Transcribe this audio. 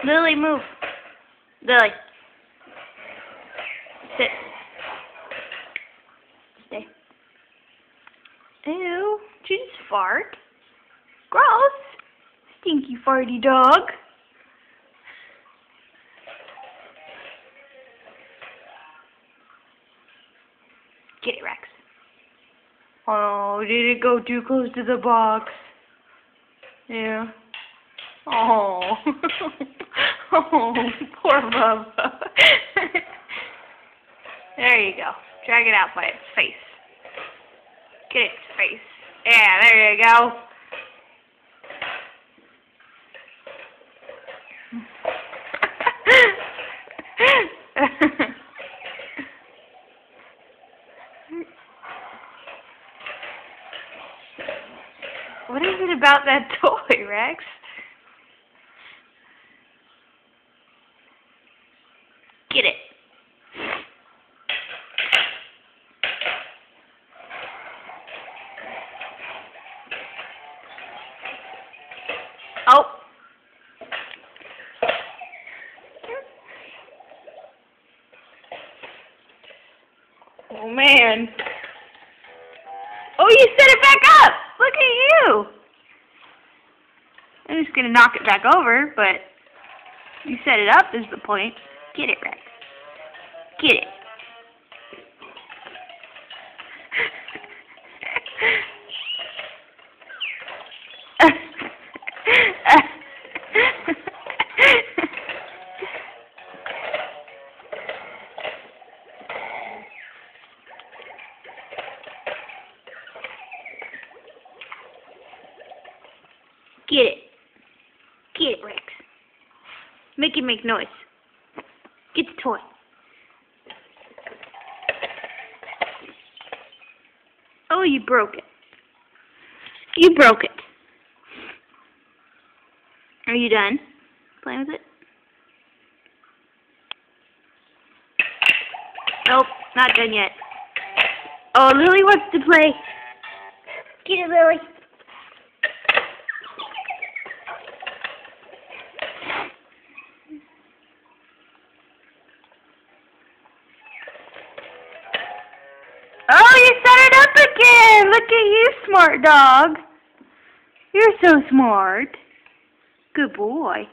Lily, move. Lily. Sit. Stay. Ew. Did you just fart? Gross. Stinky farty dog. Get it, Rex. Oh, did it go too close to the box? Yeah. Oh. Oh, poor Bubba. There you go. Drag it out by its face. Get its face. Yeah, there you go. What is it about that toy, Rex? Get it. Oh. Oh, man. Oh, you set it back up. Look at you. I'm just going to knock it back over, but you set it up is the point. Get it, Rex. Get it. Get it. Get it, Rex. Make it make noise. Get the toy. Oh, you broke it. You broke it. Are you done playing with it? Nope, not done yet. Oh, Lily wants to play. Get it, Lily. Oh, you set it up again! Look at you, smart dog. You're so smart. Good boy.